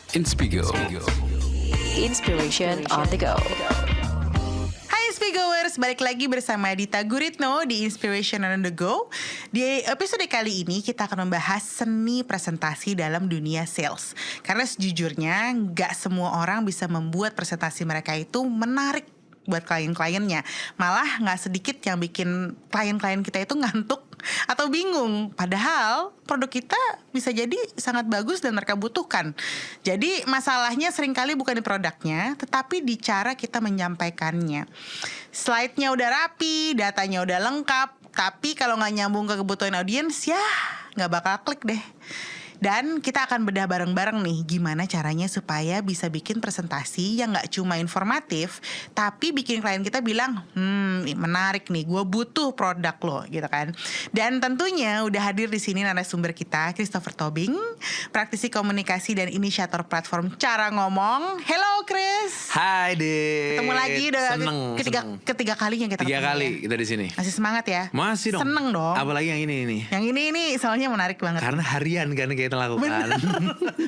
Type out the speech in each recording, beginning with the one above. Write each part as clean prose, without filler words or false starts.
Inspigo. Inspiration on the go. Hai Inspigoers, balik lagi bersama Dita Guritno di Inspiration on the Go. Di episode kali ini kita akan membahas seni presentasi dalam dunia sales. Karena sejujurnya gak semua orang bisa membuat presentasi mereka itu menarik buat klien-kliennya. Malah gak sedikit yang bikin klien-klien kita itu ngantuk atau bingung. Padahal produk kita bisa jadi sangat bagus dan mereka butuhkan. Jadi masalahnya seringkali bukan di produknya, tetapi di cara kita menyampaikannya. Slide-nya udah rapi, datanya udah lengkap, tapi kalau gak nyambung ke kebutuhan audiens, ya gak bakal klik deh. Dan kita akan bedah bareng-bareng nih gimana caranya supaya bisa bikin presentasi yang gak cuma informatif, tapi bikin klien kita bilang, menarik nih, gue butuh produk lo gitu kan. Dan tentunya udah hadir di sini narasumber kita, Christopher Tobing, praktisi komunikasi dan inisiator platform Cara Ngomong. Hello Chris. Hai Dit. Ketemu lagi udah seneng. ketiga kalinya kita Tiga ketemu kali ya. kita di sini. Masih semangat ya? Masih dong. Seneng dong. Apalagi yang ini. Yang ini soalnya menarik banget. Karena harian kan kita lakukan.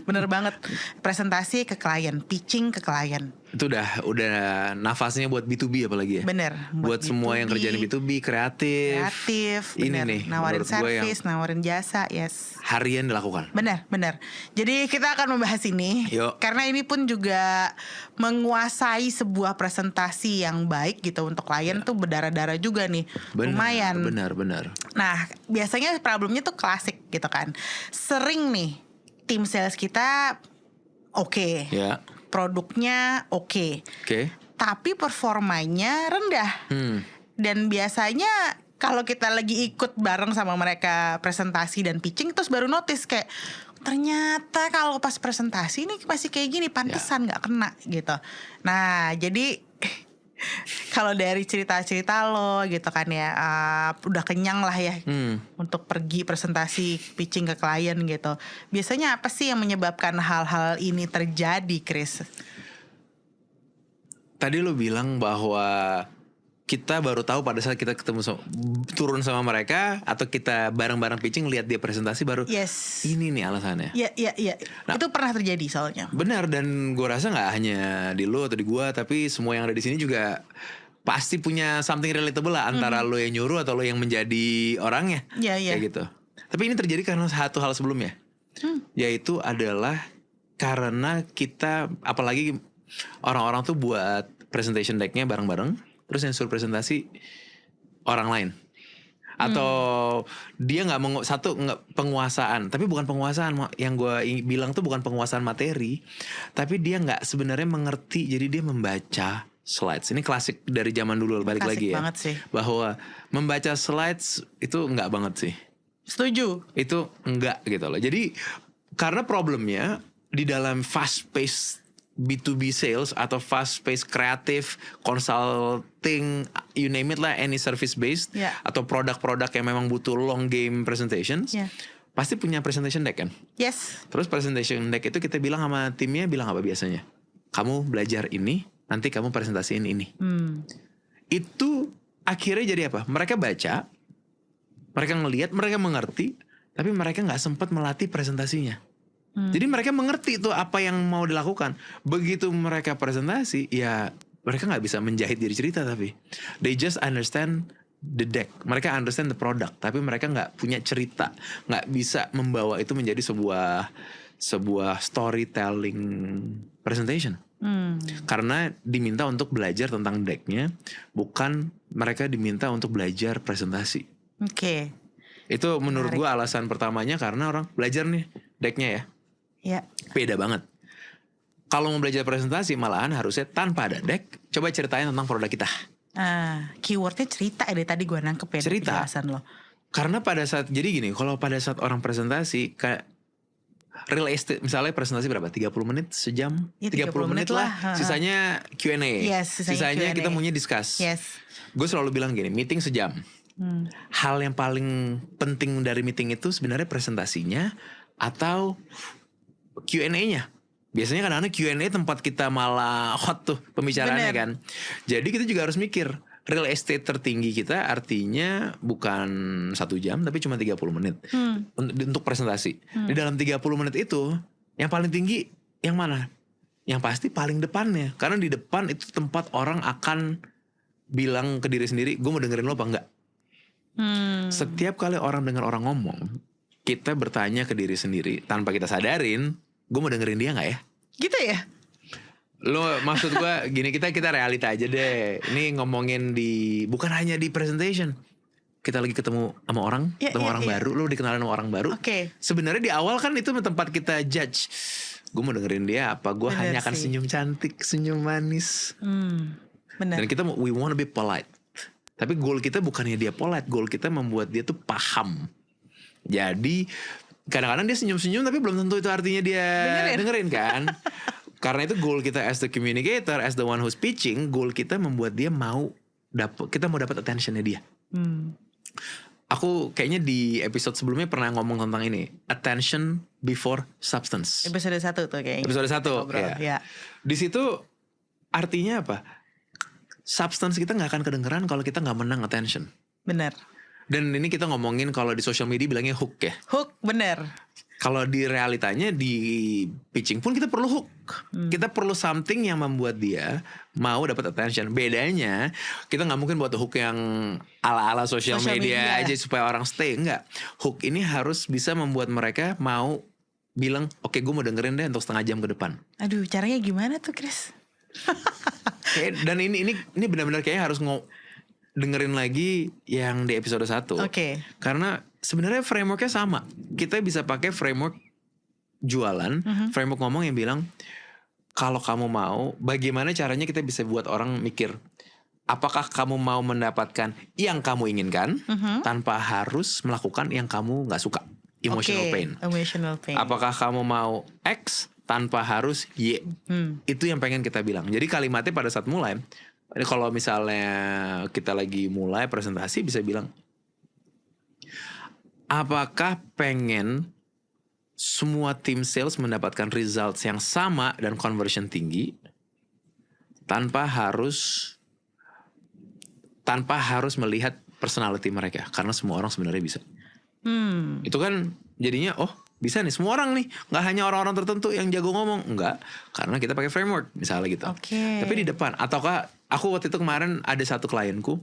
Bener banget. Presentasi ke klien, pitching ke klien. Itu udah nafasnya buat B2B apalagi ya. Bener. Buat semua yang kerjaan di B2B, kreatif. Ini Ini bener. nih, Nawarin menurut gue yang servis, nawarin jasa, yes. harian dilakukan. Benar. Jadi kita akan membahas ini. Yuk. Karena ini pun juga menguasai sebuah presentasi yang baik gitu untuk klien tuh berdarah-darah juga nih. Lumayan. Benar. Nah, biasanya problemnya tuh klasik gitu kan. Sering nih tim sales kita oke. Ya. Produknya oke. Oke. Tapi performanya rendah. Dan biasanya kalau kita lagi ikut bareng sama mereka presentasi dan pitching, terus baru notice kayak ternyata kalau pas presentasi ini masih kayak gini, pantesan gak kena gitu. Nah jadi kalau dari cerita-cerita lo gitu kan ya, udah kenyang lah ya untuk pergi presentasi pitching ke klien gitu. Biasanya apa sih yang menyebabkan hal-hal ini terjadi, Chris? Tadi lo bilang bahwa kita baru tahu pada saat kita ketemu turun sama mereka atau kita bareng-bareng pitching lihat dia presentasi baru. Yes. Ini nih alasannya. Iya. Nah, itu pernah terjadi soalnya. Benar, dan gue rasa nggak hanya di lo atau di gue, tapi semua yang ada di sini juga pasti punya something relatable lah antara lo yang nyuruh atau lo yang menjadi orangnya. Iya. Kayak gitu. Tapi ini terjadi karena satu hal sebelumnya, yaitu adalah karena kita, apalagi orang-orang tuh buat presentation decknya bareng-bareng, terus yang suruh presentasi orang lain. Atau dia nggak penguasaan, tapi bukan penguasaan. Yang gue bilang tuh bukan penguasaan materi, tapi dia nggak sebenarnya mengerti. Jadi dia membaca slides. Ini klasik dari zaman dulu, balik Klasik lagi ya. banget sih. Bahwa membaca slides itu nggak banget sih. Setuju. Itu enggak gitu loh. Jadi karena problemnya di dalam fast paced B2B sales atau fast paced kreatif consulting, you name it lah, any service based atau produk-produk yang memang butuh long game presentations, pasti punya presentation deck kan. Yes. Terus presentation deck itu kita bilang sama timnya, bilang apa biasanya? Kamu belajar ini, nanti kamu presentasiin ini. Itu akhirnya jadi apa? Mereka baca, mereka ngelihat, mereka mengerti, tapi mereka nggak sempat melatih presentasinya. Jadi mereka mengerti itu apa yang mau dilakukan. Begitu mereka presentasi, ya mereka nggak bisa menjahit diri cerita, tapi they just understand the deck. Mereka understand the product, tapi mereka nggak punya cerita, nggak bisa membawa itu menjadi sebuah storytelling presentation. Karena diminta untuk belajar tentang decknya, bukan mereka diminta untuk belajar presentasi. Oke. Itu menurut gue alasan pertamanya, karena orang belajar nih decknya ya. Ya. Beda banget. Kalau mau belajar presentasi malahan harusnya tanpa ada deck, coba ceritain tentang produk kita. Keywordnya cerita ya, dari tadi gue nangkep ya Cerita. penjelasan lo. Karena pada saat, jadi gini, kalau pada saat orang presentasi kayak real estate misalnya, presentasi berapa? 30 menit, sejam? Ya, 30 menit lah. Sisanya Q&A. Yes, sisanya Q&A. kita maunya discuss. Yes. Gue selalu bilang gini, meeting sejam. Hal yang paling penting dari meeting itu sebenarnya presentasinya atau Q&A-nya. Biasanya kadang-kadang Q&A tempat kita malah hot tuh pembicaraannya kan. Jadi kita juga harus mikir, real estate tertinggi kita artinya bukan 1 jam tapi cuma 30 menit untuk presentasi. Di dalam 30 menit itu yang paling tinggi Yang mana? Yang pasti paling depannya. Karena di depan itu tempat orang akan bilang ke diri sendiri, gue mau dengerin lo apa enggak. Setiap kali orang dengar orang ngomong, kita bertanya ke diri sendiri tanpa kita sadarin, gue mau dengerin dia gak ya? Gitu ya? Lo maksud gue gini, kita realita aja deh. Ini ngomongin bukan hanya di presentation. Kita lagi ketemu sama orang, orang baru, lo dikenalin sama orang baru. Sebenarnya di awal kan itu tempat kita judge. Gue mau dengerin dia apa? Gue hanya akan senyum cantik, senyum manis. Benar. Dan kita we wanna be polite. Tapi goal kita bukannya dia polite, goal kita membuat dia tuh paham. Jadi kadang-kadang dia senyum-senyum tapi belum tentu itu artinya dia dengerin kan. Karena itu goal kita as the communicator, as the one who's pitching, goal kita membuat dia kita mau dapat attentionnya dia. Aku kayaknya di episode sebelumnya pernah ngomong tentang ini, attention before substance. Episode 1 tuh kayaknya. Episode 1 ya. Di situ artinya apa? Substance kita gak akan kedengeran kalau kita gak menang attention. Bener. Dan ini kita ngomongin kalau di social media bilangnya hook ya. Hook, bener. Kalau di realitanya di pitching pun kita perlu hook. Kita perlu something yang membuat dia mau dapat attention. Bedanya kita gak mungkin buat hook yang ala-ala social media aja supaya orang stay. Enggak. Hook ini harus bisa membuat mereka mau bilang, oke, gue mau dengerin deh untuk setengah jam ke depan. Aduh, caranya gimana tuh, Chris? Dan ini benar-benar kayaknya harus dengerin lagi yang di episode 1. Karena sebenarnya frameworknya sama. Kita bisa pakai framework jualan, framework ngomong yang bilang, kalau kamu mau, bagaimana caranya kita bisa buat orang mikir, apakah kamu mau mendapatkan yang kamu inginkan tanpa harus melakukan yang kamu gak suka. Emotional pain. Apakah kamu mau X tanpa harus Y. Itu yang pengen kita bilang. Jadi kalimatnya pada saat mulai, kalau misalnya kita lagi mulai presentasi bisa bilang, apakah pengen semua tim sales mendapatkan results yang sama dan conversion tinggi tanpa harus melihat personality mereka, karena semua orang sebenarnya bisa. Itu kan jadinya bisa nih semua orang nih, nggak hanya orang-orang tertentu yang jago ngomong, enggak, karena kita pakai framework misalnya gitu. Tapi di depan, ataukah aku waktu itu kemarin ada satu klienku,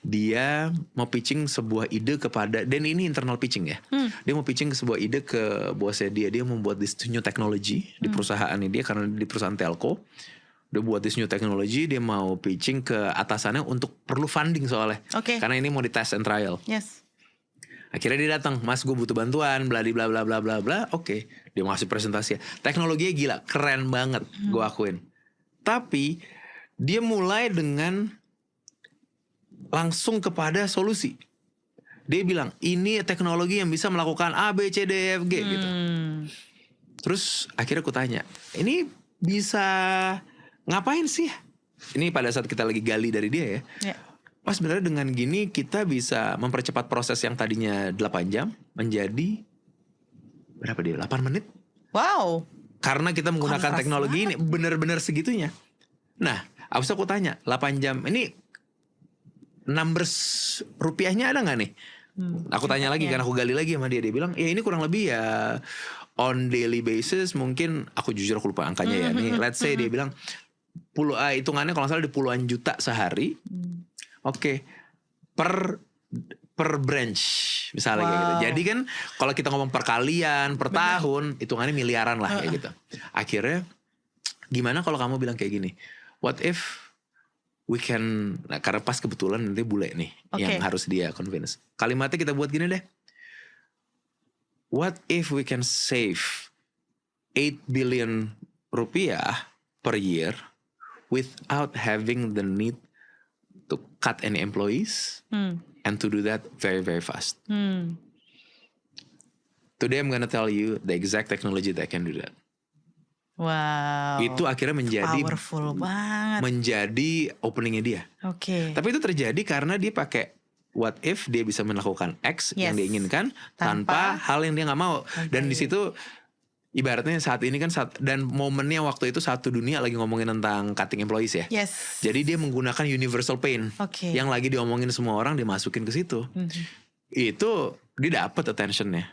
dia mau pitching sebuah ide kepada, dan ini internal pitching ya, dia mau pitching sebuah ide ke bosnya dia mau buat this new technology di perusahaannya dia, karena di perusahaan telco, dia buat this new technology, dia mau pitching ke atasannya untuk perlu funding soalnya, karena ini mau di test and trial. Akhirnya dia datang, Mas gue butuh bantuan, bla bla bla bla bla bla. Oke, dia ngasih presentasi. Teknologinya gila, keren banget, gue akuin. Tapi dia mulai dengan langsung kepada solusi. Dia bilang, ini teknologi yang bisa melakukan A, B, C, D, E, F, G gitu. Terus akhirnya aku tanya, ini bisa ngapain sih? Ini pada saat kita lagi gali dari dia ya. Pas sebenarnya dengan gini kita bisa mempercepat proses yang tadinya 8 jam menjadi berapa dia? 8 menit. Wow. Karena kita menggunakan teknologi ini benar-benar segitunya. Nah, aku tanya, 8 jam ini numbers rupiahnya ada gak nih? Aku tanya lagi karena aku gali lagi sama dia. Dia bilang, ya ini kurang lebih ya on daily basis, mungkin aku jujur aku lupa angkanya ya. Nih, let's say dia bilang hitungannya kalau salah di puluhan juta sehari. Per branch misalnya kayak gitu. Jadi kan kalau kita ngomong per kalian, per tahun, hitungannya miliaran lah kayak gitu. Akhirnya gimana kalau kamu bilang kayak gini, what if we can, karena pas kebetulan nanti bule nih yang harus dia convince. Kalimatnya kita buat gini deh, what if we can save 8 billion rupiah per year without having the need to cut any employees and to do that very very fast. Today I'm gonna tell you the exact technology that can do that. Wow. Itu akhirnya menjadi powerful banget. Menjadi openingnya dia. Tapi itu terjadi karena dia pakai what if dia bisa melakukan X yang dia inginkan tanpa hal yang dia nggak mau. Dan di situ ibaratnya saat ini kan dan momennya waktu itu satu dunia lagi ngomongin tentang cutting employees ya. Jadi dia menggunakan universal pain yang lagi diomongin semua orang, dimasukin ke situ. Itu dia dapat attentionnya.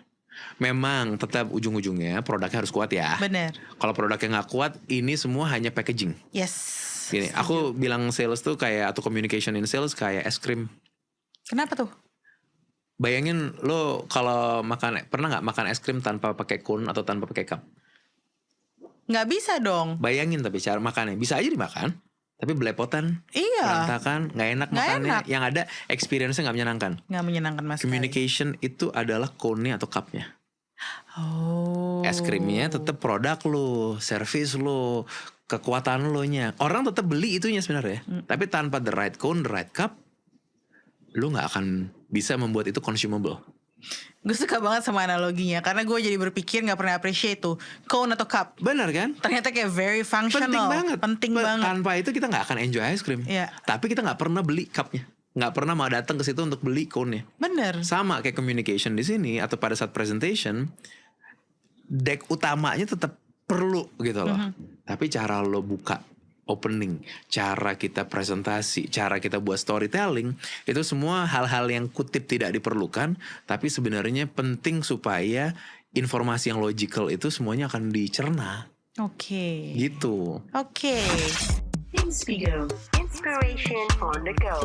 Memang tetap ujung-ujungnya produknya harus kuat ya. Bener. Kalau produknya nggak kuat, ini semua hanya packaging. Yes. Gini, aku bilang sales tuh kayak, atau communication in sales kayak es krim. Kenapa tuh? Bayangin lo kalau pernah nggak makan es krim tanpa pakai cone atau tanpa pakai cup? Nggak bisa dong. Bayangin tapi cara makannya bisa aja dimakan, tapi belepotan, Iya. berantakan, nggak enak Nggak makannya. enak. Yang ada experience-nya nggak menyenangkan. Nggak menyenangkan mas sekali. Communication itu adalah cone-nya atau cup-nya. Oh. Es krimnya tetap produk lo, service lo, kekuatan lo nya. Orang tetap beli itunya sebenarnya. Tapi tanpa the right cone, the right cup, lo nggak akan bisa membuat itu consumable. Gue suka banget sama analoginya karena gue jadi berpikir nggak pernah appreciate tuh cone atau cup. Benar kan? Ternyata kayak very functional. Penting banget. Penting banget. Tanpa itu kita nggak akan enjoy es krim. Iya. Tapi kita nggak pernah beli cupnya, nggak pernah mau datang ke situ untuk beli cone-nya. Bener. Sama kayak communication di sini atau pada saat presentation, deck utamanya tetap perlu gitu loh. Tapi cara lo buka opening, cara kita presentasi, cara kita buat storytelling, itu semua hal-hal yang kutip tidak diperlukan, tapi sebenarnya penting supaya informasi yang logical itu semuanya akan dicerna. Oke. Gitu. Oke. Inspigo, inspiration on the go.